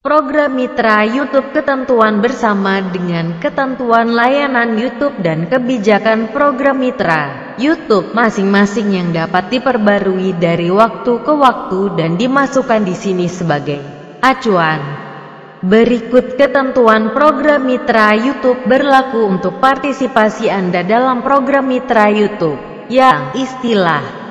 Program Mitra YouTube ketentuan bersama dengan ketentuan layanan YouTube dan kebijakan program Mitra YouTube masing-masing yang dapat diperbarui dari waktu ke waktu dan dimasukkan di sini sebagai acuan. Berikut ketentuan program Mitra YouTube berlaku untuk partisipasi Anda dalam program Mitra YouTube. Yang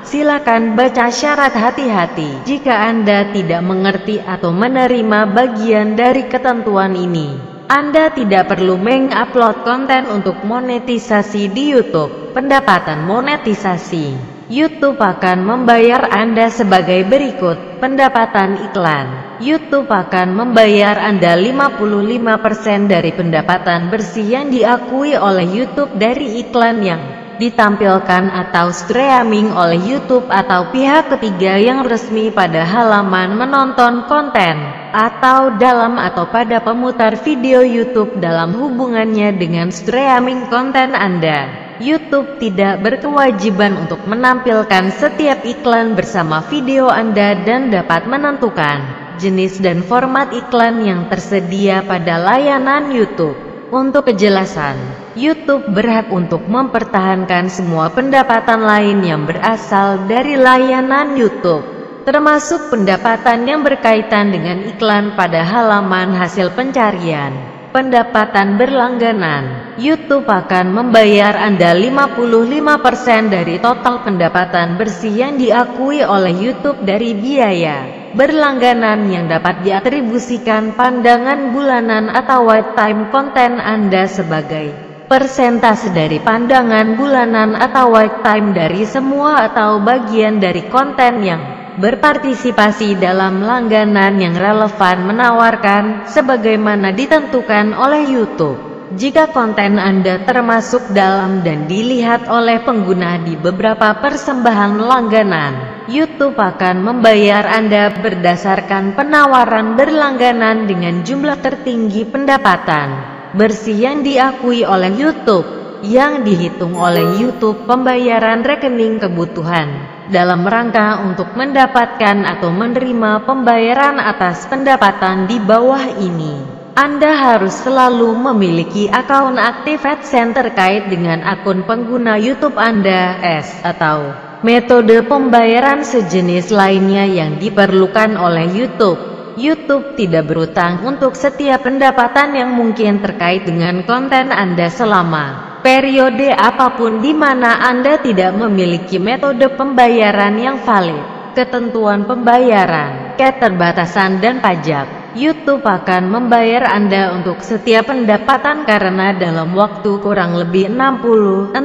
silakan baca syarat hati-hati jika Anda tidak mengerti atau menerima bagian dari ketentuan ini. Anda tidak perlu mengupload konten untuk monetisasi di YouTube. Pendapatan monetisasi YouTube akan membayar Anda sebagai berikut. Pendapatan iklan YouTube akan membayar Anda 55% dari pendapatan bersih yang diakui oleh YouTube dari iklan yang ditampilkan atau streaming oleh YouTube atau pihak ketiga yang resmi pada halaman menonton konten, atau dalam atau pada pemutar video YouTube dalam hubungannya dengan streaming konten Anda. YouTube tidak berkewajiban untuk menampilkan setiap iklan bersama video Anda dan dapat menentukan jenis dan format iklan yang tersedia pada layanan YouTube. Untuk kejelasan, YouTube berhak untuk mempertahankan semua pendapatan lain yang berasal dari layanan YouTube, termasuk pendapatan yang berkaitan dengan iklan pada halaman hasil pencarian. Pendapatan berlangganan YouTube akan membayar Anda 55% dari total pendapatan bersih yang diakui oleh YouTube dari biaya berlangganan yang dapat diatribusikan pandangan bulanan atau watch time konten Anda sebagai persentase dari pandangan bulanan atau watch time dari semua atau bagian dari konten yang berpartisipasi dalam langganan yang relevan menawarkan, sebagaimana ditentukan oleh YouTube. Jika konten Anda termasuk dalam dan dilihat oleh pengguna di beberapa persembahan langganan, YouTube akan membayar Anda berdasarkan penawaran berlangganan dengan jumlah tertinggi pendapatan bersih yang diakui oleh YouTube, yang dihitung oleh YouTube pembayaran rekening kebutuhan dalam rangka untuk mendapatkan atau menerima pembayaran atas pendapatan di bawah ini. Anda harus selalu memiliki akun aktif AdSense terkait dengan akun pengguna YouTube Anda, atau metode pembayaran sejenis lainnya yang diperlukan oleh YouTube. YouTube tidak berutang untuk setiap pendapatan yang mungkin terkait dengan konten Anda selama periode apapun di mana Anda tidak memiliki metode pembayaran yang valid. Ketentuan pembayaran, keterbatasan dan pajak. YouTube akan membayar Anda untuk setiap pendapatan karena dalam waktu kurang lebih 60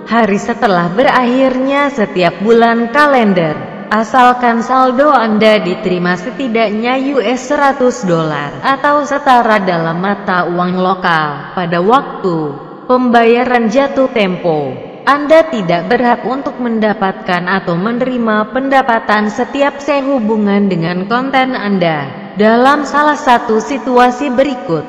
hari setelah berakhirnya setiap bulan kalender, asalkan saldo Anda diterima setidaknya $100 atau setara dalam mata uang lokal pada waktu pembayaran jatuh tempo. Anda tidak berhak untuk mendapatkan atau menerima pendapatan setiap sehubungan dengan konten Anda dalam salah satu situasi berikut.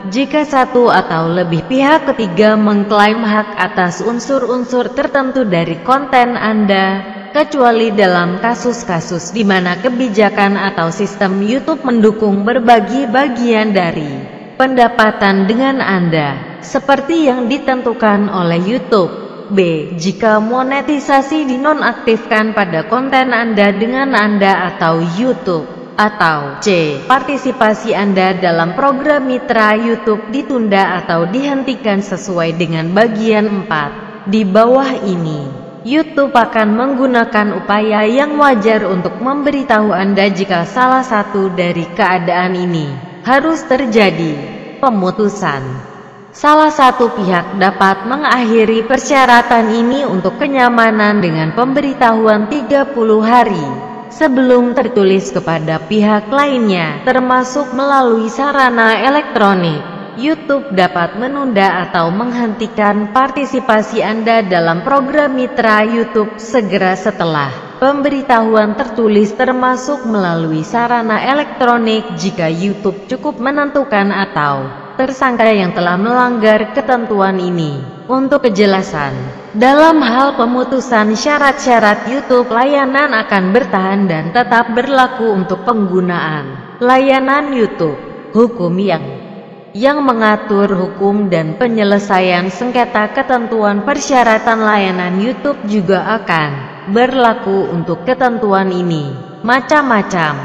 Jika satu atau lebih pihak ketiga mengklaim hak atas unsur-unsur tertentu dari konten Anda, kecuali dalam kasus-kasus di mana kebijakan atau sistem YouTube mendukung berbagi bagian dari pendapatan dengan Anda, seperti yang ditentukan oleh YouTube. B. Jika monetisasi dinonaktifkan pada konten Anda dengan Anda atau YouTube. Atau C. Partisipasi Anda dalam program Mitra YouTube ditunda atau dihentikan sesuai dengan bagian 4 di bawah ini. YouTube akan menggunakan upaya yang wajar untuk memberitahu Anda jika salah satu dari keadaan ini harus terjadi. Pemutusan. Salah satu pihak dapat mengakhiri persyaratan ini untuk kenyamanan dengan pemberitahuan 30 hari sebelum tertulis kepada pihak lainnya, termasuk melalui sarana elektronik. YouTube dapat menunda atau menghentikan partisipasi Anda dalam program Mitra YouTube segera setelah pemberitahuan tertulis, termasuk melalui sarana elektronik jika YouTube cukup menentukan atau tersangka yang telah melanggar ketentuan ini. Untuk kejelasan, dalam hal pemutusan syarat-syarat YouTube, layanan akan bertahan dan tetap berlaku untuk penggunaan layanan YouTube. Hukum yang mengatur hukum dan penyelesaian sengketa ketentuan persyaratan layanan YouTube juga akan berlaku untuk ketentuan ini. Macam-macam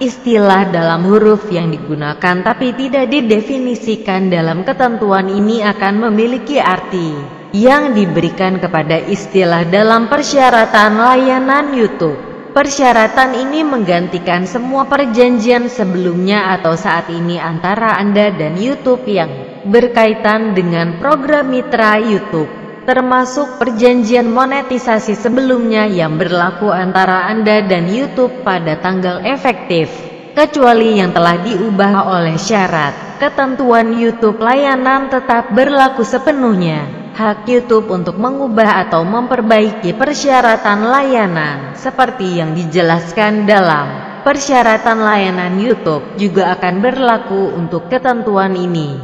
istilah dalam huruf yang digunakan tapi tidak didefinisikan dalam ketentuan ini akan memiliki arti yang diberikan kepada istilah dalam persyaratan layanan YouTube. Persyaratan ini menggantikan semua perjanjian sebelumnya atau saat ini antara Anda dan YouTube yang berkaitan dengan program mitra YouTube, termasuk perjanjian monetisasi sebelumnya yang berlaku antara Anda dan YouTube pada tanggal efektif, kecuali yang telah diubah oleh syarat. Ketentuan YouTube layanan tetap berlaku sepenuhnya. Hak YouTube untuk mengubah atau memperbaiki persyaratan layanan seperti yang dijelaskan dalam persyaratan layanan YouTube juga akan berlaku untuk ketentuan ini.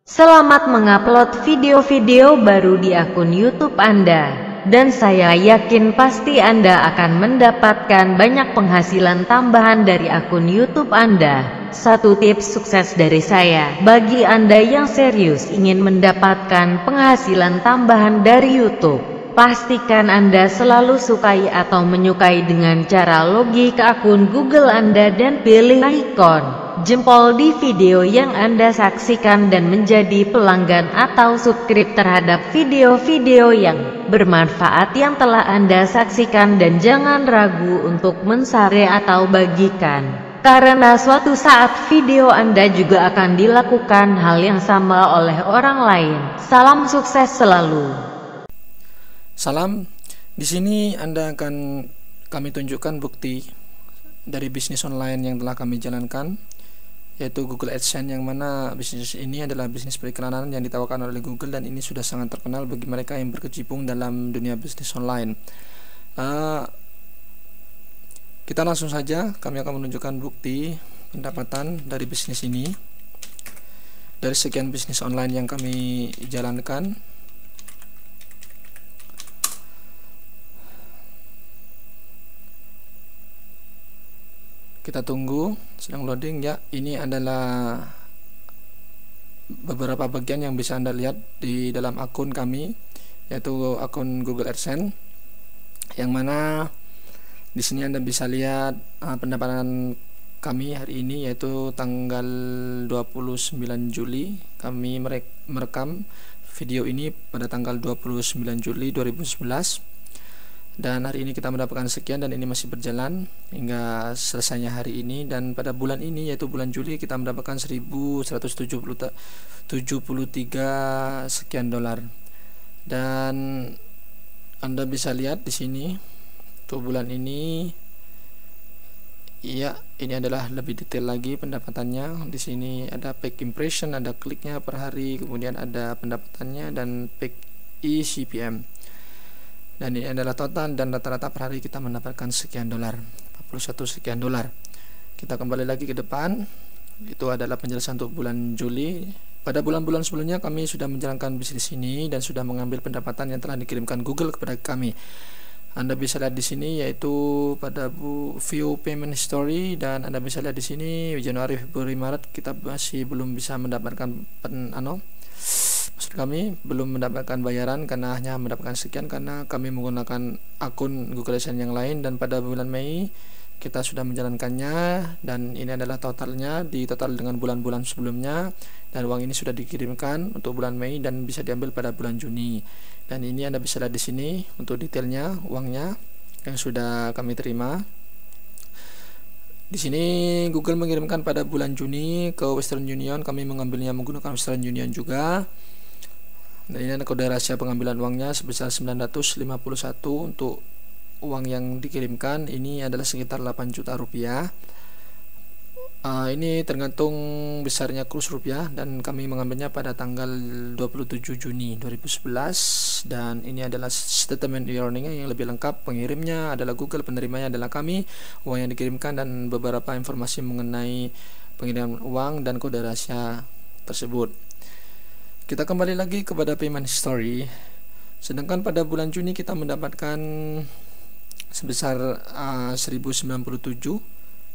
Selamat mengupload video-video baru di akun YouTube Anda, dan saya yakin pasti Anda akan mendapatkan banyak penghasilan tambahan dari akun YouTube Anda. Satu tips sukses dari saya, bagi Anda yang serius ingin mendapatkan penghasilan tambahan dari YouTube, pastikan Anda selalu sukai atau menyukai dengan cara login ke akun Google Anda dan pilih ikon jempol di video yang Anda saksikan dan menjadi pelanggan atau subscribe terhadap video-video yang bermanfaat yang telah Anda saksikan, dan jangan ragu untuk men-share atau bagikan. Karena suatu saat video Anda juga akan dilakukan hal yang sama oleh orang lain. Salam sukses selalu. Salam. Di sini kami tunjukkan bukti dari bisnis online yang telah kami jalankan, yaitu Google AdSense, yang mana bisnis ini adalah bisnis periklanan yang ditawarkan oleh Google, dan ini sudah sangat terkenal bagi mereka yang berkecimpung dalam dunia bisnis online. Kita langsung saja, kami akan menunjukkan bukti pendapatan dari bisnis ini dari sekian bisnis online yang kami jalankan. Kita tunggu, sedang loading ya. Ini adalah beberapa bagian yang bisa Anda lihat di dalam akun kami, yaitu akun Google AdSense, yang mana di sini Anda bisa lihat pendapatan kami hari ini, yaitu tanggal 29 Juli. Kami merekam video ini pada tanggal 29 Juli 2011, dan hari ini kita mendapatkan sekian, dan ini masih berjalan hingga selesainya hari ini. Dan pada bulan ini, yaitu bulan Juli, kita mendapatkan 1.173 sekian dolar. Dan Anda bisa lihat di sini untuk bulan ini, ya, ini adalah lebih detail lagi pendapatannya. Di sini ada paid impression, ada kliknya per hari, kemudian ada pendapatannya dan paid eCPM. Dan ini adalah total, dan rata-rata per hari kita mendapatkan sekian dolar, 41 sekian dolar. Kita kembali lagi ke depan. Itu adalah penjelasan untuk bulan Juli. Pada bulan-bulan sebelumnya kami sudah menjalankan bisnis ini dan sudah mengambil pendapatan yang telah dikirimkan Google kepada kami. Anda bisa lihat di sini, yaitu pada view payment history, dan Anda bisa lihat di sini Januari, Februari, Maret kita masih belum bisa mendapatkan maksud kami belum mendapatkan bayaran karena hanya mendapatkan sekian karena kami menggunakan akun Google AdSense yang lain. Dan pada bulan Mei kita sudah menjalankannya, dan ini adalah totalnya di total dengan bulan-bulan sebelumnya, dan uang ini sudah dikirimkan untuk bulan Mei dan bisa diambil pada bulan Juni. Dan ini Anda bisa lihat di sini untuk detailnya uangnya yang sudah kami terima. Di sini Google mengirimkan pada bulan Juni ke Western Union, kami mengambilnya menggunakan Western Union juga. Dan ini ada kode rahasia pengambilan uangnya sebesar 951 untuk uang yang dikirimkan. Ini adalah sekitar 8 juta rupiah. Ini tergantung besarnya kurs rupiah, dan kami mengambilnya pada tanggal 27 Juni 2011. Dan ini adalah statement earning yang lebih lengkap. Pengirimnya adalah Google, penerimanya adalah kami, uang yang dikirimkan, dan beberapa informasi mengenai pengiriman uang dan kode rahasia tersebut. Kita kembali lagi kepada payment history. Sedangkan pada bulan Juni kita mendapatkan sebesar 1097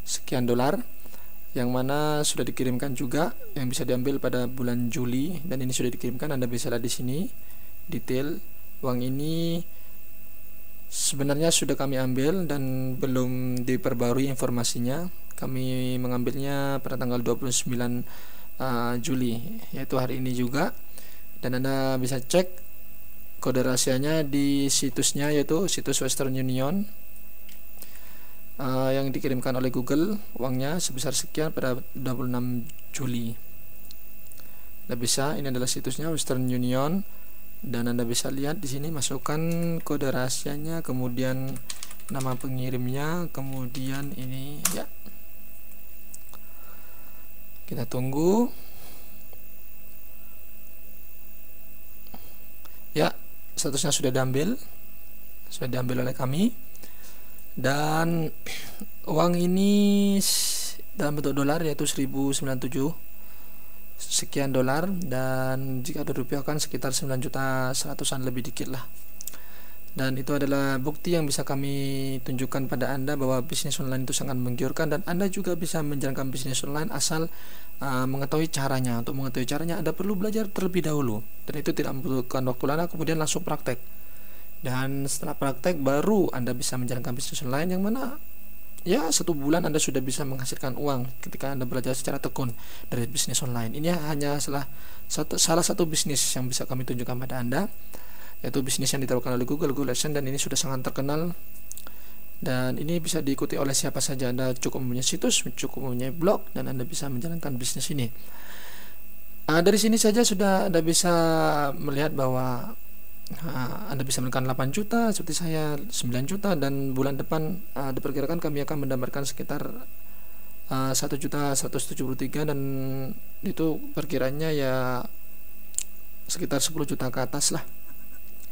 sekian dolar, yang mana sudah dikirimkan juga, yang bisa diambil pada bulan Juli, dan ini sudah dikirimkan. Anda bisa lihat di sini detail uang ini. Sebenarnya sudah kami ambil dan belum diperbarui informasinya. Kami mengambilnya pada tanggal 29 Juli, yaitu hari ini juga. Dan Anda bisa cek kode rahasianya di situsnya, yaitu situs Western Union, yang dikirimkan oleh Google. Uangnya sebesar sekian pada 26 Juli. Anda bisa, ini adalah situsnya Western Union, dan Anda bisa lihat di sini, masukkan kode rahasianya, kemudian nama pengirimnya, kemudian ini ya. Kita tunggu. Ya, statusnya sudah diambil oleh kami, dan uang ini dalam bentuk dolar, yaitu 1097 sekian dolar, dan jika dirupiahkan sekitar 9.100.000-an lebih dikit lah. Dan itu adalah bukti yang bisa kami tunjukkan pada Anda bahwa bisnis online itu sangat menggiurkan, dan Anda juga bisa menjalankan bisnis online asal mengetahui caranya. Untuk mengetahui caranya Anda perlu belajar terlebih dahulu, dan itu tidak membutuhkan waktu lama, kemudian langsung praktek. Dan setelah praktek baru Anda bisa menjalankan bisnis online, yang mana ya 1 bulan Anda sudah bisa menghasilkan uang ketika Anda belajar secara tekun dari bisnis online. Ini hanya salah satu bisnis yang bisa kami tunjukkan pada Anda, yaitu bisnis yang ditawarkan oleh Google AdSense, dan ini sudah sangat terkenal, dan ini bisa diikuti oleh siapa saja. Anda cukup mempunyai situs, cukup mempunyai blog, dan Anda bisa menjalankan bisnis ini. Dari sini saja sudah Anda bisa melihat bahwa Anda bisa menekan 8 juta seperti saya, 9 juta, dan bulan depan diperkirakan kami akan mendapatkan sekitar 1.173.000, dan itu perkiranya ya sekitar 10 juta ke atas lah,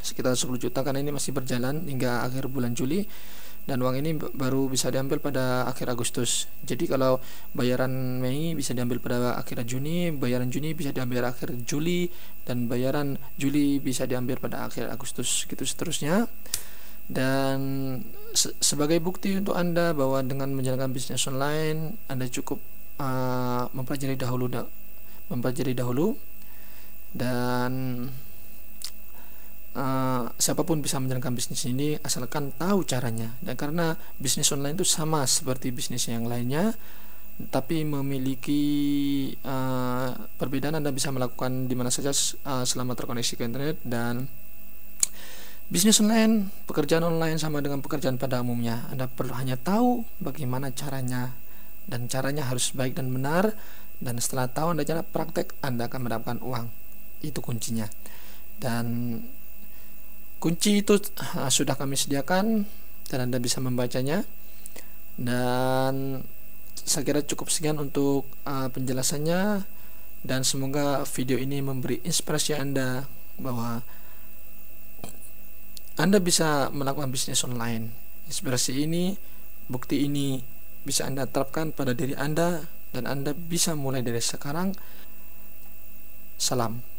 sekitar 10 juta, karena ini masih berjalan hingga akhir bulan Juli, dan uang ini baru bisa diambil pada akhir Agustus. Jadi kalau bayaran Mei bisa diambil pada akhir Juni, bayaran Juni bisa diambil akhir Juli, dan bayaran Juli bisa diambil pada akhir Agustus, gitu seterusnya. Dan sebagai bukti untuk Anda bahwa dengan menjalankan bisnis online, Anda cukup mempelajari dahulu, dan siapapun bisa menjalankan bisnis ini asalkan tahu caranya. Dan karena bisnis online itu sama seperti bisnis yang lainnya, tapi memiliki perbedaan. Anda bisa melakukan di mana saja selama terkoneksi ke internet. Dan bisnis online, pekerjaan online sama dengan pekerjaan pada umumnya. Anda perlu hanya tahu bagaimana caranya, dan caranya harus baik dan benar. Dan setelah tahu Anda cara praktek, Anda akan mendapatkan uang. Itu kuncinya. Dan kunci itu sudah kami sediakan, dan Anda bisa membacanya. Dan saya kira cukup sekian untuk penjelasannya, dan semoga video ini memberi inspirasi Anda bahwa Anda bisa melakukan bisnis online. Inspirasi ini, bukti ini bisa Anda terapkan pada diri Anda, dan Anda bisa mulai dari sekarang. Salam.